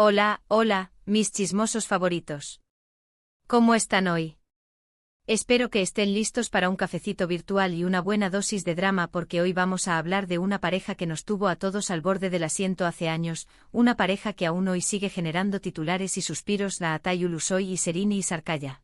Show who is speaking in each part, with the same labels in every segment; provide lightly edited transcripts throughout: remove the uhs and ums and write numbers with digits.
Speaker 1: Hola, hola, mis chismosos favoritos. ¿Cómo están hoy? Espero que estén listos para un cafecito virtual y una buena dosis de drama porque hoy vamos a hablar de una pareja que nos tuvo a todos al borde del asiento hace años, una pareja que aún hoy sigue generando titulares y suspiros, la Atay Ulusoy y Serini Sarkaya.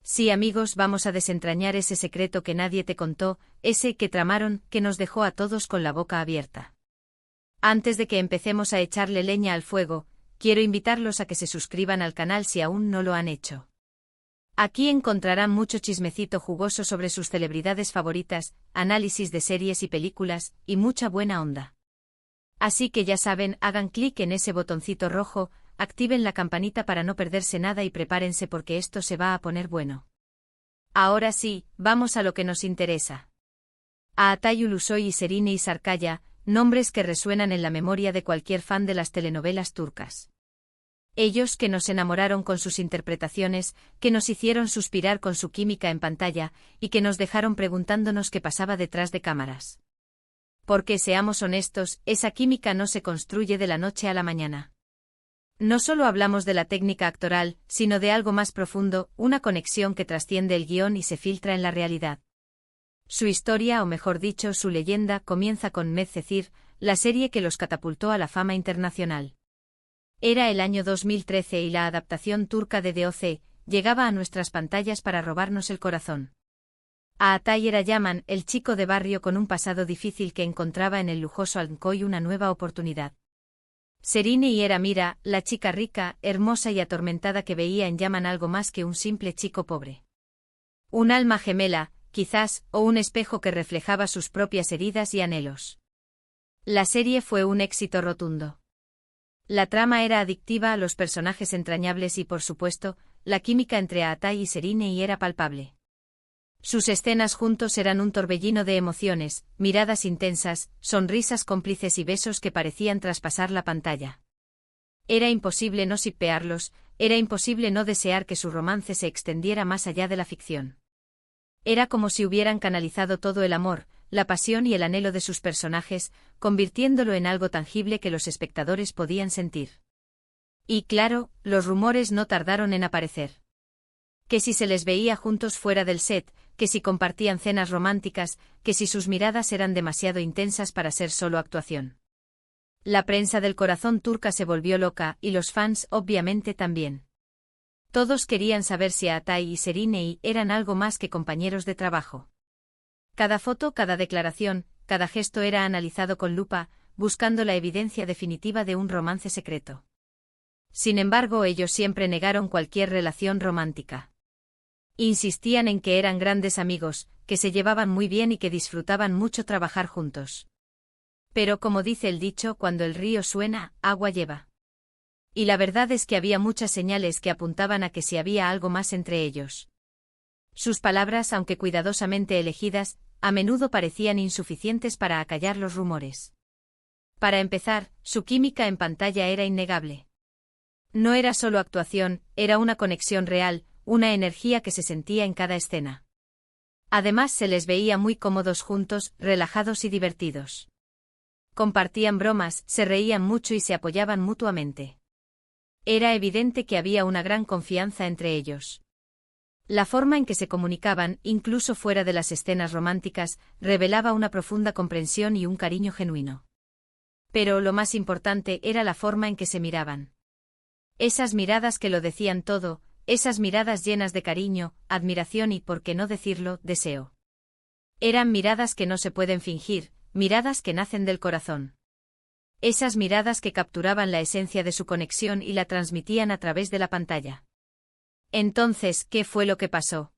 Speaker 1: Sí, amigos, vamos a desentrañar ese secreto que nadie te contó, ese que tramaron, que nos dejó a todos con la boca abierta. Antes de que empecemos a echarle leña al fuego, quiero invitarlos a que se suscriban al canal si aún no lo han hecho. Aquí encontrarán mucho chismecito jugoso sobre sus celebridades favoritas, análisis de series y películas, y mucha buena onda. Así que ya saben, hagan clic en ese botoncito rojo, activen la campanita para no perderse nada y prepárense porque esto se va a poner bueno. Ahora sí, vamos a lo que nos interesa. A Atay Ulusoy y Serini Sarkaya, nombres que resuenan en la memoria de cualquier fan de las telenovelas turcas. Ellos que nos enamoraron con sus interpretaciones, que nos hicieron suspirar con su química en pantalla, y que nos dejaron preguntándonos qué pasaba detrás de cámaras. Porque seamos honestos, esa química no se construye de la noche a la mañana. No solo hablamos de la técnica actoral, sino de algo más profundo, una conexión que trasciende el guión y se filtra en la realidad. Su historia, o mejor dicho, su leyenda, comienza con Medcezir, la serie que los catapultó a la fama internacional. Era el año 2013 y la adaptación turca de DOC llegaba a nuestras pantallas para robarnos el corazón. A Atay era Yaman, el chico de barrio con un pasado difícil que encontraba en el lujoso Almkoy una nueva oportunidad. Serini era Mira, la chica rica, hermosa y atormentada que veía en Yaman algo más que un simple chico pobre. Un alma gemela, quizás, o un espejo que reflejaba sus propias heridas y anhelos. La serie fue un éxito rotundo. La trama era adictiva, los personajes entrañables y, por supuesto, la química entre Atay y Serini era palpable. Sus escenas juntos eran un torbellino de emociones, miradas intensas, sonrisas cómplices y besos que parecían traspasar la pantalla. Era imposible no shippearlos, era imposible no desear que su romance se extendiera más allá de la ficción. Era como si hubieran canalizado todo el amor, la pasión y el anhelo de sus personajes, convirtiéndolo en algo tangible que los espectadores podían sentir. Y claro, los rumores no tardaron en aparecer. Que si se les veía juntos fuera del set, que si compartían cenas románticas, que si sus miradas eran demasiado intensas para ser solo actuación. La prensa del corazón turca se volvió loca, y los fans obviamente también. Todos querían saber si Atay y Serini eran algo más que compañeros de trabajo. Cada foto, cada declaración, cada gesto era analizado con lupa, buscando la evidencia definitiva de un romance secreto. Sin embargo, ellos siempre negaron cualquier relación romántica. Insistían en que eran grandes amigos, que se llevaban muy bien y que disfrutaban mucho trabajar juntos. Pero como dice el dicho, cuando el río suena, agua lleva. Y la verdad es que había muchas señales que apuntaban a que si había algo más entre ellos. Sus palabras, aunque cuidadosamente elegidas, a menudo parecían insuficientes para acallar los rumores. Para empezar, su química en pantalla era innegable. No era solo actuación, era una conexión real, una energía que se sentía en cada escena. Además, se les veía muy cómodos juntos, relajados y divertidos. Compartían bromas, se reían mucho y se apoyaban mutuamente. Era evidente que había una gran confianza entre ellos. La forma en que se comunicaban, incluso fuera de las escenas románticas, revelaba una profunda comprensión y un cariño genuino. Pero lo más importante era la forma en que se miraban. Esas miradas que lo decían todo, esas miradas llenas de cariño, admiración y, por qué no decirlo, deseo. Eran miradas que no se pueden fingir, miradas que nacen del corazón. Esas miradas que capturaban la esencia de su conexión y la transmitían a través de la pantalla. Entonces, ¿qué fue lo que pasó?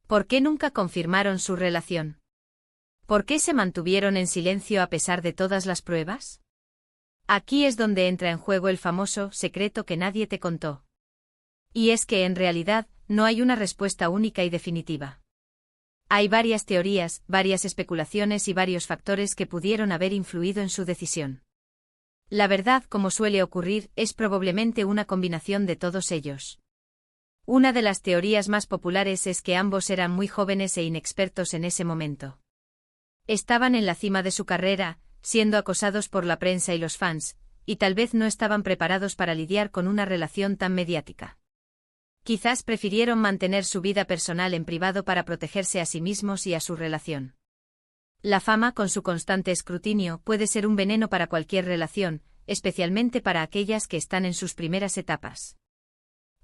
Speaker 1: ¿Por qué nunca confirmaron su relación? ¿Por qué se mantuvieron en silencio a pesar de todas las pruebas? Aquí es donde entra en juego el famoso secreto que nadie te contó. Y es que en realidad, no hay una respuesta única y definitiva. Hay varias teorías, varias especulaciones y varios factores que pudieron haber influido en su decisión. La verdad, como suele ocurrir, es probablemente una combinación de todos ellos. Una de las teorías más populares es que ambos eran muy jóvenes e inexpertos en ese momento. Estaban en la cima de su carrera, siendo acosados por la prensa y los fans, y tal vez no estaban preparados para lidiar con una relación tan mediática. Quizás prefirieron mantener su vida personal en privado para protegerse a sí mismos y a su relación. La fama, con su constante escrutinio, puede ser un veneno para cualquier relación, especialmente para aquellas que están en sus primeras etapas.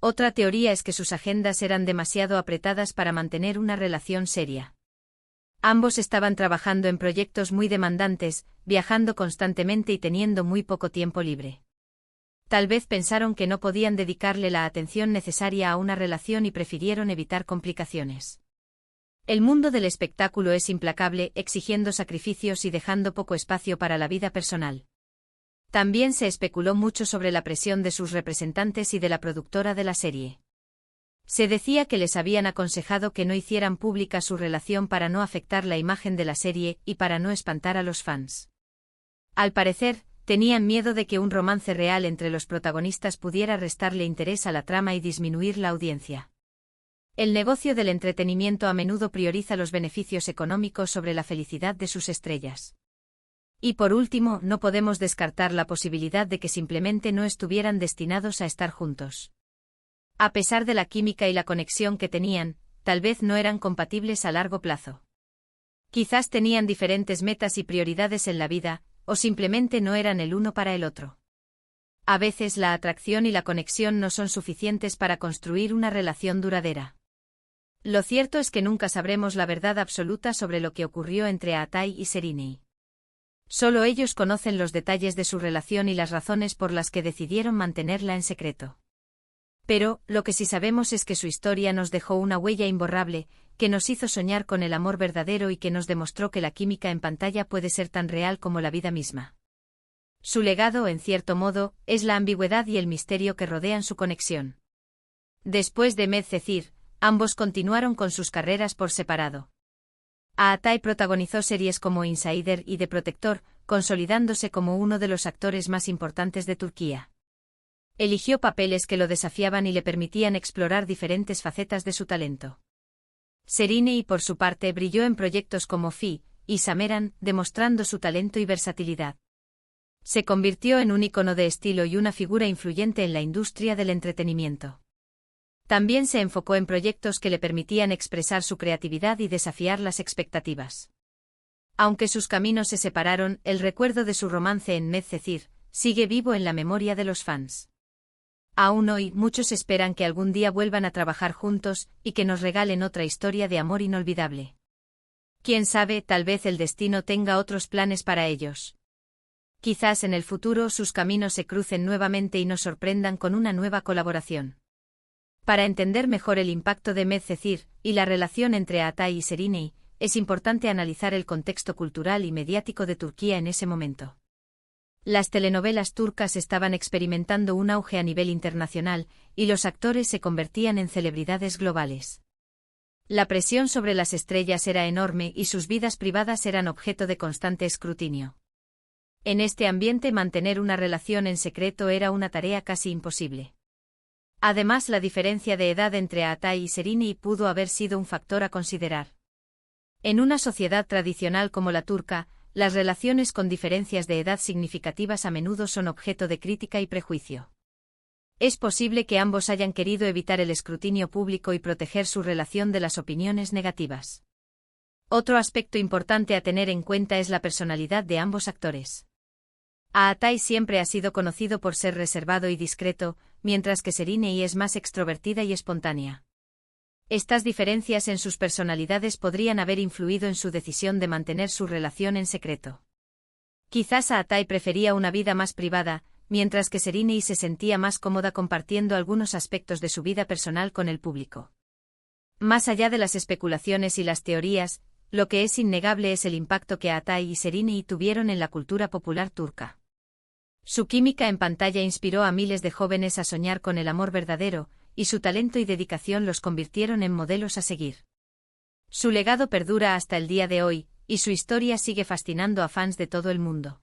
Speaker 1: Otra teoría es que sus agendas eran demasiado apretadas para mantener una relación seria. Ambos estaban trabajando en proyectos muy demandantes, viajando constantemente y teniendo muy poco tiempo libre. Tal vez pensaron que no podían dedicarle la atención necesaria a una relación y prefirieron evitar complicaciones. El mundo del espectáculo es implacable, exigiendo sacrificios y dejando poco espacio para la vida personal. También se especuló mucho sobre la presión de sus representantes y de la productora de la serie. Se decía que les habían aconsejado que no hicieran pública su relación para no afectar la imagen de la serie y para no espantar a los fans. Al parecer, tenían miedo de que un romance real entre los protagonistas pudiera restarle interés a la trama y disminuir la audiencia. El negocio del entretenimiento a menudo prioriza los beneficios económicos sobre la felicidad de sus estrellas. Y por último, no podemos descartar la posibilidad de que simplemente no estuvieran destinados a estar juntos. A pesar de la química y la conexión que tenían, tal vez no eran compatibles a largo plazo. Quizás tenían diferentes metas y prioridades en la vida, o simplemente no eran el uno para el otro. A veces la atracción y la conexión no son suficientes para construir una relación duradera. Lo cierto es que nunca sabremos la verdad absoluta sobre lo que ocurrió entre Aatai y Serinei. Solo ellos conocen los detalles de su relación y las razones por las que decidieron mantenerla en secreto. Pero, lo que sí sabemos es que su historia nos dejó una huella imborrable, que nos hizo soñar con el amor verdadero y que nos demostró que la química en pantalla puede ser tan real como la vida misma. Su legado, en cierto modo, es la ambigüedad y el misterio que rodean su conexión. Después de Medcezir, ambos continuaron con sus carreras por separado. Aatai protagonizó series como Insider y The Protector, consolidándose como uno de los actores más importantes de Turquía. Eligió papeles que lo desafiaban y le permitían explorar diferentes facetas de su talento. Serinei, por su parte, brilló en proyectos como Fi y Sameran, demostrando su talento y versatilidad. Se convirtió en un ícono de estilo y una figura influyente en la industria del entretenimiento. También se enfocó en proyectos que le permitían expresar su creatividad y desafiar las expectativas. Aunque sus caminos se separaron, el recuerdo de su romance en Medcezir sigue vivo en la memoria de los fans. Aún hoy, muchos esperan que algún día vuelvan a trabajar juntos y que nos regalen otra historia de amor inolvidable. Quién sabe, tal vez el destino tenga otros planes para ellos. Quizás en el futuro sus caminos se crucen nuevamente y nos sorprendan con una nueva colaboración. Para entender mejor el impacto de Medcezir y la relación entre Aatai y Serinei, es importante analizar el contexto cultural y mediático de Turquía en ese momento. Las telenovelas turcas estaban experimentando un auge a nivel internacional, y los actores se convertían en celebridades globales. La presión sobre las estrellas era enorme y sus vidas privadas eran objeto de constante escrutinio. En este ambiente, mantener una relación en secreto era una tarea casi imposible. Además, la diferencia de edad entre Aatai y Serinei pudo haber sido un factor a considerar. En una sociedad tradicional como la turca, las relaciones con diferencias de edad significativas a menudo son objeto de crítica y prejuicio. Es posible que ambos hayan querido evitar el escrutinio público y proteger su relación de las opiniones negativas. Otro aspecto importante a tener en cuenta es la personalidad de ambos actores. Aatai siempre ha sido conocido por ser reservado y discreto, mientras que Serinei es más extrovertida y espontánea. Estas diferencias en sus personalidades podrían haber influido en su decisión de mantener su relación en secreto. Quizás Aatai prefería una vida más privada, mientras que Serinei se sentía más cómoda compartiendo algunos aspectos de su vida personal con el público. Más allá de las especulaciones y las teorías, lo que es innegable es el impacto que Aatai y Serinei tuvieron en la cultura popular turca. Su química en pantalla inspiró a miles de jóvenes a soñar con el amor verdadero, y su talento y dedicación los convirtieron en modelos a seguir. Su legado perdura hasta el día de hoy, y su historia sigue fascinando a fans de todo el mundo.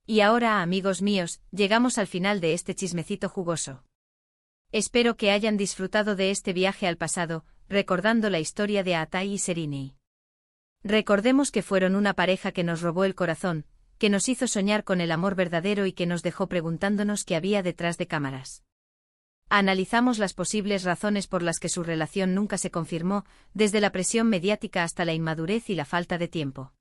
Speaker 1: Y ahora, amigos míos, llegamos al final de este chismecito jugoso. Espero que hayan disfrutado de este viaje al pasado, recordando la historia de Aatai y Serinei. Recordemos que fueron una pareja que nos robó el corazón, que nos hizo soñar con el amor verdadero y que nos dejó preguntándonos qué había detrás de cámaras. Analizamos las posibles razones por las que su relación nunca se confirmó, desde la presión mediática hasta la inmadurez y la falta de tiempo.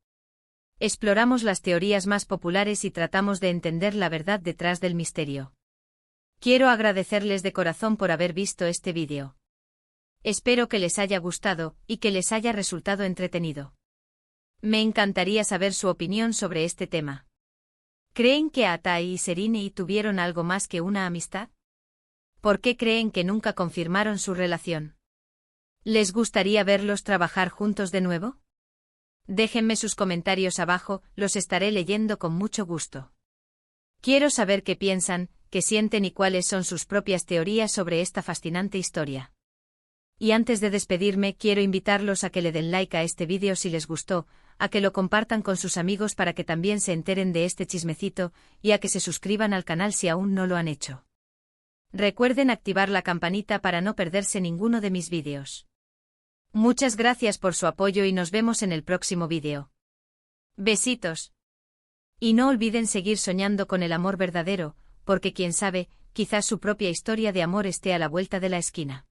Speaker 1: Exploramos las teorías más populares y tratamos de entender la verdad detrás del misterio. Quiero agradecerles de corazón por haber visto este vídeo. Espero que les haya gustado y que les haya resultado entretenido. Me encantaría saber su opinión sobre este tema. ¿Creen que Atai y Serena tuvieron algo más que una amistad? ¿Por qué creen que nunca confirmaron su relación? ¿Les gustaría verlos trabajar juntos de nuevo? Déjenme sus comentarios abajo, los estaré leyendo con mucho gusto. Quiero saber qué piensan, qué sienten y cuáles son sus propias teorías sobre esta fascinante historia. Y antes de despedirme, quiero invitarlos a que le den like a este vídeo si les gustó, a que lo compartan con sus amigos para que también se enteren de este chismecito, y a que se suscriban al canal si aún no lo han hecho. Recuerden activar la campanita para no perderse ninguno de mis vídeos. Muchas gracias por su apoyo y nos vemos en el próximo vídeo. Besitos. Y no olviden seguir soñando con el amor verdadero, porque quién sabe, quizás su propia historia de amor esté a la vuelta de la esquina.